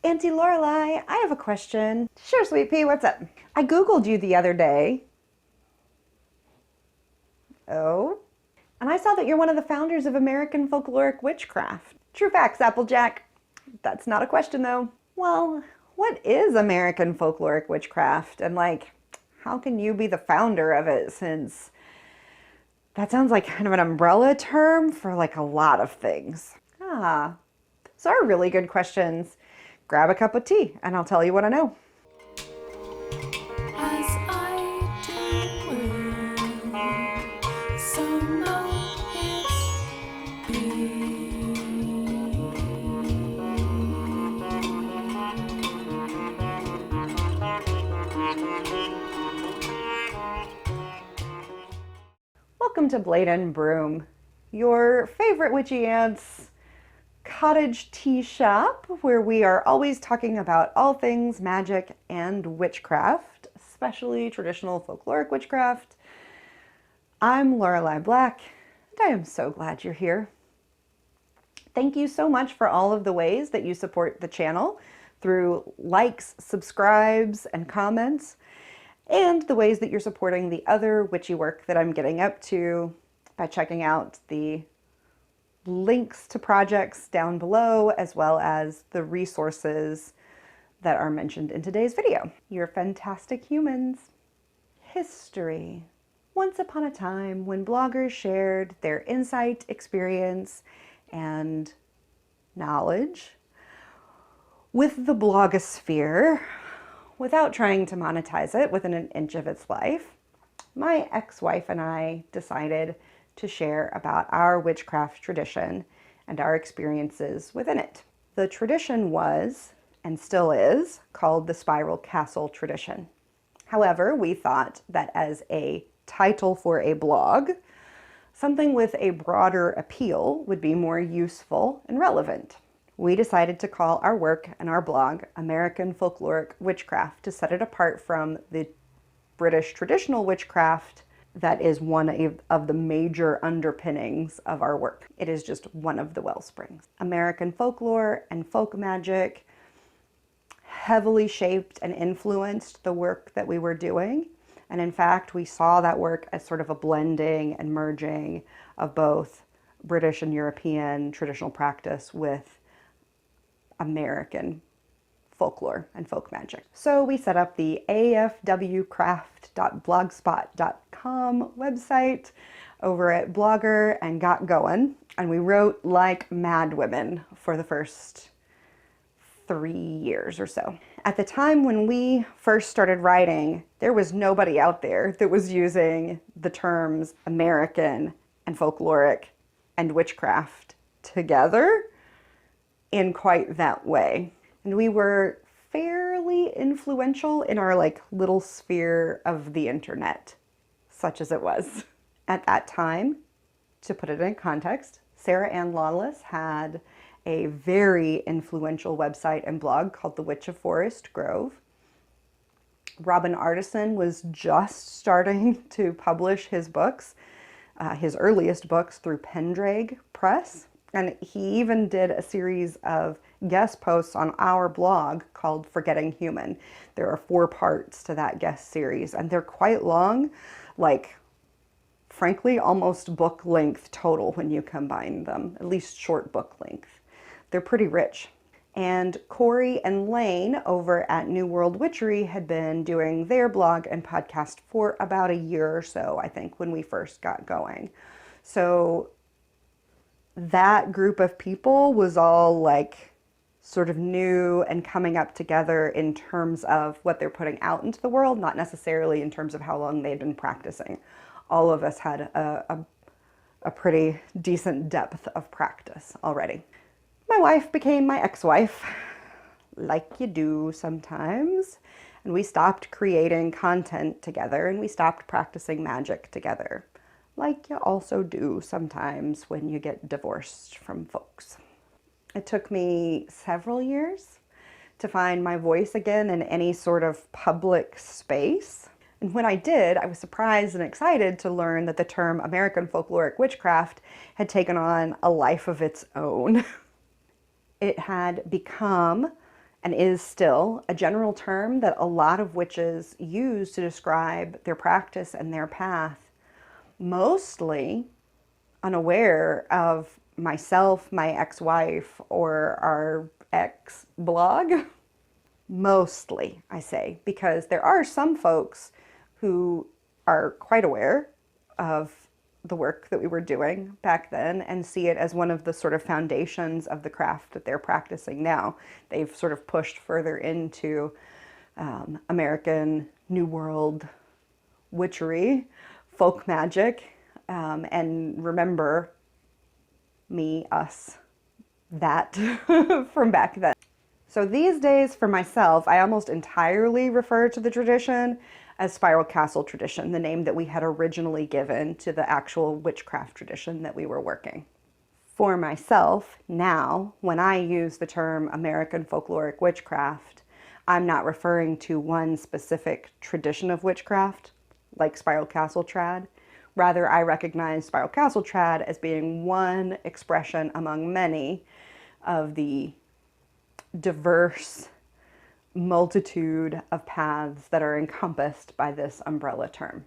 Auntie Lorelai, I have a question. Sure, Sweet Pea, what's up? I Googled you the other day. Oh? And I saw that you're one of the founders of American Folkloric Witchcraft. True facts, Applejack. That's not a question, though. Well, what is American Folkloric Witchcraft? And, how can you be the founder of it, since that sounds like kind of an umbrella term for, a lot of things. Those are really good questions. Grab a cup of tea, and I'll tell you what I know. As I do will, so know it be. Welcome to Blade and Broom, your favorite witchy aunt's cottage tea shop, where we are always talking about all things magic and witchcraft, especially traditional folkloric witchcraft. I'm Lorelai Black, and I am so glad you're here. Thank you so much for all of the ways that you support the channel through likes, subscribes, and comments, and the ways that you're supporting the other witchy work that I'm getting up to by checking out the links to projects down below, as well as the resources that are mentioned in today's video. You're fantastic humans. History. Once upon a time when bloggers shared their insight, experience, and knowledge with the blogosphere, without trying to monetize it within an inch of its life, my ex-wife and I decided to share about our witchcraft tradition and our experiences within it. The tradition was, and still is, called the Spiral Castle tradition. However, we thought that as a title for a blog, something with a broader appeal would be more useful and relevant. We decided to call our work and our blog American Folkloric Witchcraft to set it apart from the British traditional witchcraft that is one of the major underpinnings of our work. It is just one of the wellsprings. American folklore and folk magic heavily shaped and influenced the work that we were doing. And in fact, we saw that work as sort of a blending and merging of both British and European traditional practice with American folklore and folk magic. So we set up the afwcraft.blogspot.com website over at Blogger and got going. And we wrote like mad women for the first 3 years or so. At the time when we first started writing, there was nobody out there that was using the terms American and folkloric and witchcraft together in quite that way. And we were fairly influential in our little sphere of the internet, such as it was. At that time, to put it in context, Sarah Ann Lawless had a very influential website and blog called The Witch of Forest Grove. Robin Artisan was just starting to publish his books, his earliest books, through Pendraig Press. And he even did a series of guest posts on our blog called Forgetting Human. There are 4 parts to that guest series, and they're quite long, frankly, almost book length total when you combine them, at least short book length. They're pretty rich. And Corey and Lane over at New World Witchery had been doing their blog and podcast for about a year or so, I think, when we first got going. So that group of people was all sort of new and coming up together in terms of what they're putting out into the world, not necessarily in terms of how long they'd been practicing. All of us had a pretty decent depth of practice already. My wife became my ex-wife, like you do sometimes, and we stopped creating content together, and we stopped practicing magic together, like you also do sometimes when you get divorced from folks. It took me several years to find my voice again in any sort of public space. And when I did, I was surprised and excited to learn that the term American Folkloric Witchcraft had taken on a life of its own. It had become and is still a general term that a lot of witches use to describe their practice and their path, mostly unaware of myself, my ex-wife, or our ex-blog. Mostly, I say, because there are some folks who are quite aware of the work that we were doing back then and see it as one of the sort of foundations of the craft that they're practicing now. They've sort of pushed further into American New World witchery, folk magic, and remember me, us, that from back then. So these days for myself, I almost entirely refer to the tradition as Spiral Castle tradition, the name that we had originally given to the actual witchcraft tradition that we were working. For myself, now, when I use the term American Folkloric Witchcraft, I'm not referring to one specific tradition of witchcraft, like Spiral Castle trad. Rather, I recognize Spiral Castle trad as being one expression among many of the diverse multitude of paths that are encompassed by this umbrella term.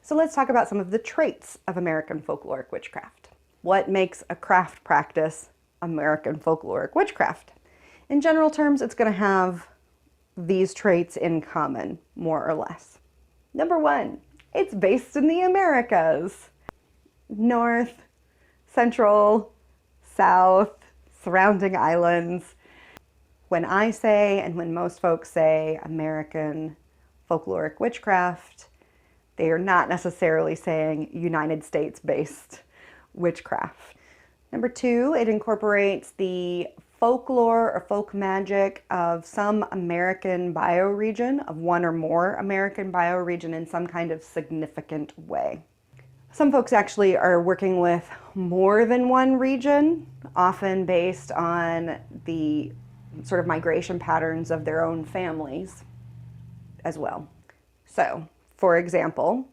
So let's talk about some of the traits of American folkloric witchcraft. What makes a craft practice American folkloric witchcraft? In general terms, it's going to have these traits in common, more or less. Number one, it's based in the Americas. North, Central, South, surrounding islands. When I say, and when most folks say, American folkloric witchcraft, they are not necessarily saying United States-based witchcraft. Number two, it incorporates the folklore or folk magic of some American bioregion, of one or more American bioregion in some kind of significant way. Some folks actually are working with more than one region, often based on the sort of migration patterns of their own families as well. So, for example,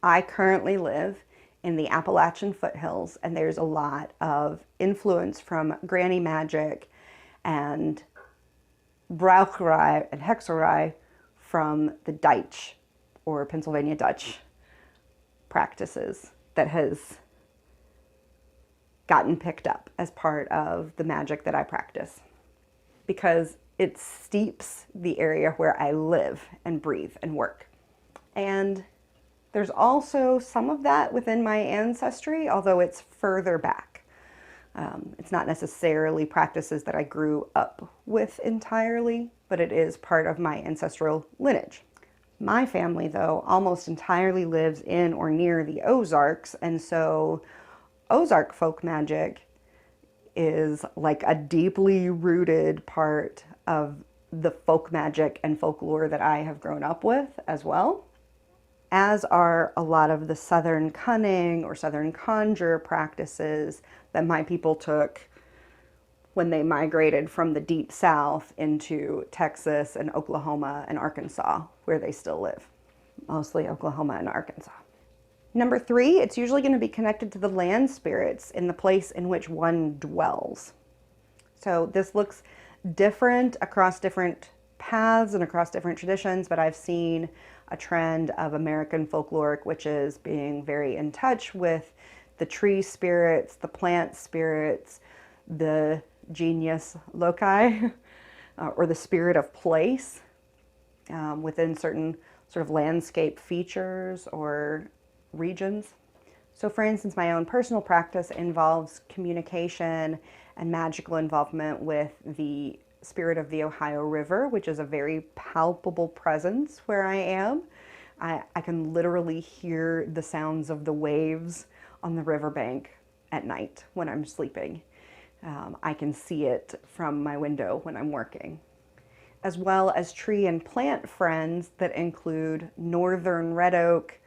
I currently live in the Appalachian foothills, and there's a lot of influence from granny magic and braucherij and hexerij from the Dutch or Pennsylvania Dutch practices that has gotten picked up as part of the magic that I practice, because it steeps the area where I live and breathe and work. And there's also some of that within my ancestry, although it's further back. It's not necessarily practices that I grew up with entirely, but it is part of my ancestral lineage. My family, though, almost entirely lives in or near the Ozarks, and so Ozark folk magic is like a deeply rooted part of the folk magic and folklore that I have grown up with as well, as are a lot of the Southern cunning or Southern conjure practices that my people took when they migrated from the deep South into Texas and Oklahoma and Arkansas, where they still live, mostly Oklahoma and Arkansas. Number three, it's usually going to be connected to the land spirits in the place in which one dwells. So this looks different across different paths and across different traditions, but I've seen a trend of American folkloric witches being very in touch with the tree spirits, the plant spirits, the genius loci, or the spirit of place within certain sort of landscape features or regions. So for instance, my own personal practice involves communication and magical involvement with the spirit of the Ohio River, which is a very palpable presence where I am. I can literally hear the sounds of the waves on the riverbank at night when I'm sleeping. I can see it from my window when I'm working, as well as tree and plant friends that include northern red oak,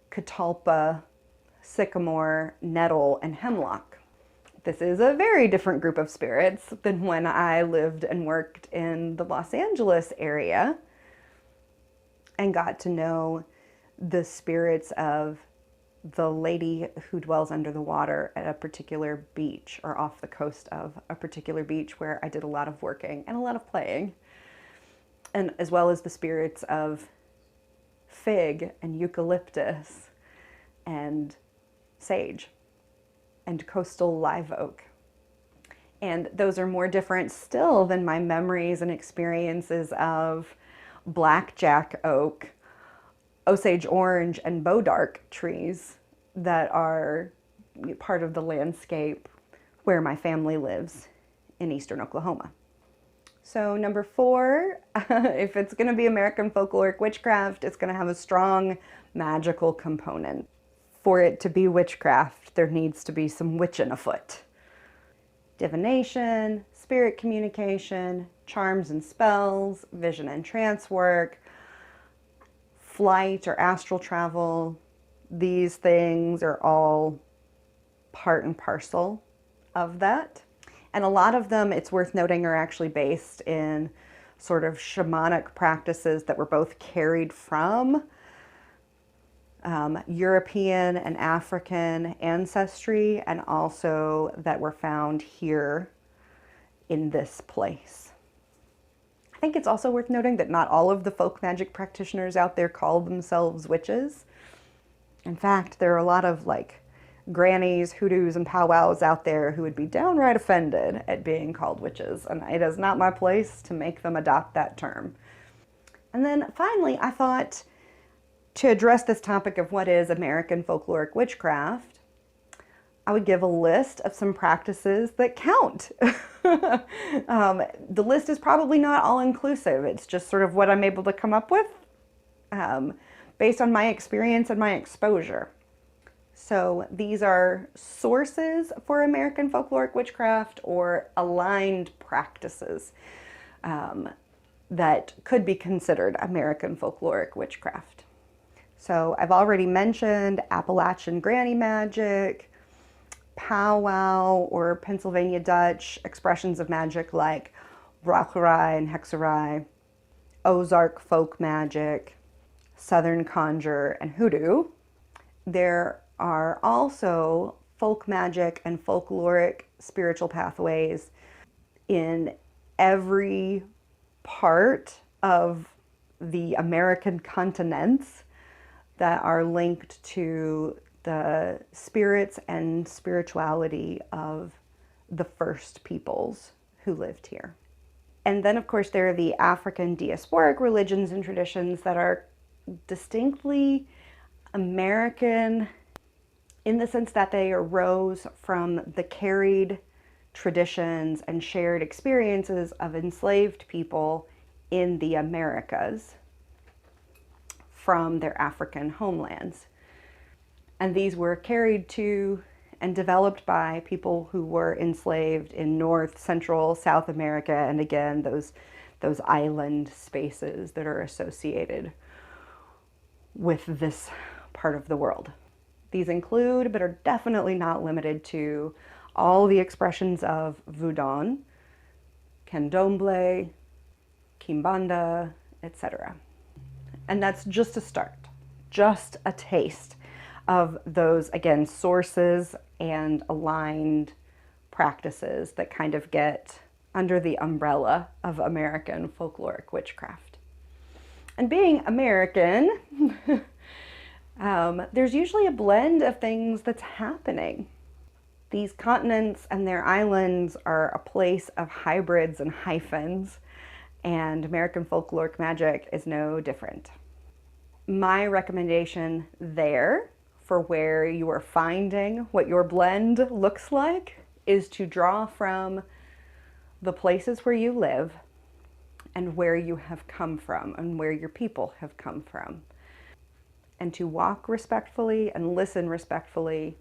catalpa, sycamore, nettle, and hemlock. This is a very different group of spirits than when I lived and worked in the Los Angeles area and got to know the spirits of the lady who dwells under the water at a particular beach or off the coast of a particular beach where I did a lot of working and a lot of playing, and as well as the spirits of fig and eucalyptus and sage and coastal live oak. And those are more different still than my memories and experiences of blackjack oak, Osage orange, and bodark trees that are part of the landscape where my family lives in eastern Oklahoma. So number 4, if it's going to be American folkloric witchcraft, it's going to have a strong magical component. For it to be witchcraft, there needs to be some witching afoot. Divination, spirit communication, charms and spells, vision and trance work, flight or astral travel. These things are all part and parcel of that. And a lot of them, it's worth noting, are actually based in sort of shamanic practices that were both carried from European and African ancestry, and also that were found here in this place. I think it's also worth noting that not all of the folk magic practitioners out there call themselves witches. In fact, there are a lot of like grannies, hoodoos, and powwows out there who would be downright offended at being called witches, and it is not my place to make them adopt that term. And then finally, I thought to address this topic of what is American folkloric witchcraft, I would give a list of some practices that count. The list is probably not all inclusive. It's just sort of what I'm able to come up with based on my experience and my exposure. So these are sources for American folkloric witchcraft or aligned practices that could be considered American folkloric witchcraft. So I've already mentioned Appalachian granny magic, powwow or Pennsylvania Dutch expressions of magic like braucherei and hexerei, Ozark folk magic, Southern conjure, and hoodoo. There are also folk magic and folkloric spiritual pathways in every part of the American continents that are linked to the spirits and spirituality of the first peoples who lived here. And then, of course, there are the African diasporic religions and traditions that are distinctly American in the sense that they arose from the carried traditions and shared experiences of enslaved people in the Americas from their African homelands. And these were carried to and developed by people who were enslaved in North, Central, South America, and again, those island spaces that are associated with this part of the world. These include, but are definitely not limited to, all the expressions of Voodoo, Candomblé, Kimbanda, etc. And that's just a start, just a taste of those, again, sources and aligned practices that kind of get under the umbrella of American folkloric witchcraft. And being American, there's usually a blend of things that's happening. These continents and their islands are a place of hybrids and hyphens, and American folkloric magic is no different. My recommendation there for where you are finding what your blend looks like is to draw from the places where you live and where you have come from and where your people have come from, and to walk respectfully and listen respectfully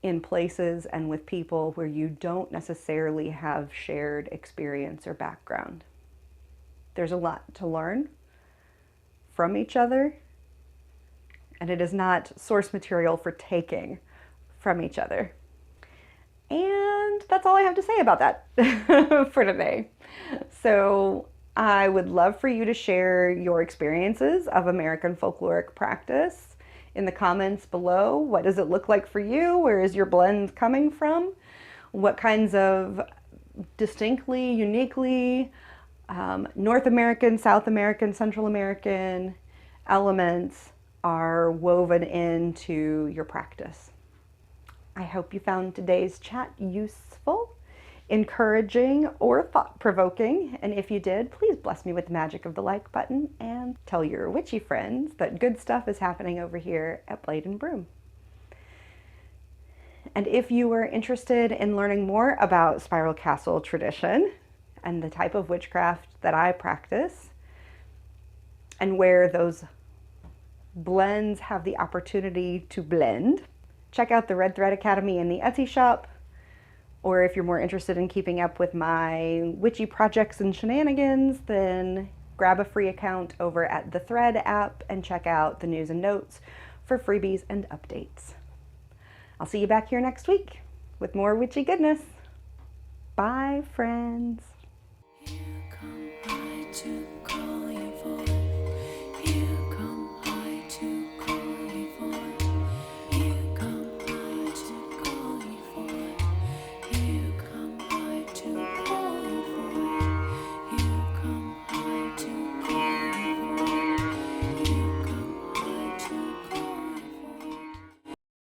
in places and with people where you don't necessarily have shared experience or background. There's a lot to learn from each other, and it is not source material for taking from each other. And that's all I have to say about that for today. So I would love for you to share your experiences of American folkloric practice in the comments below. What does it look like for you? Where is your blend coming from? What kinds of distinctly, uniquely North American, South American, Central American elements are woven into your practice? I hope you found today's chat useful, encouraging, or thought-provoking. And if you did, please bless me with the magic of the like button and tell your witchy friends that good stuff is happening over here at Blade and Broom. And if you are interested in learning more about Spiral Castle tradition and the type of witchcraft that I practice and where those blends have the opportunity to blend, check out the Red Thread Academy in the Etsy shop. Or if you're more interested in keeping up with my witchy projects and shenanigans, then grab a free account over at the Thread app and check out the news and notes for freebies and updates. I'll see you back here next week with more witchy goodness. Bye, friends. Here come I to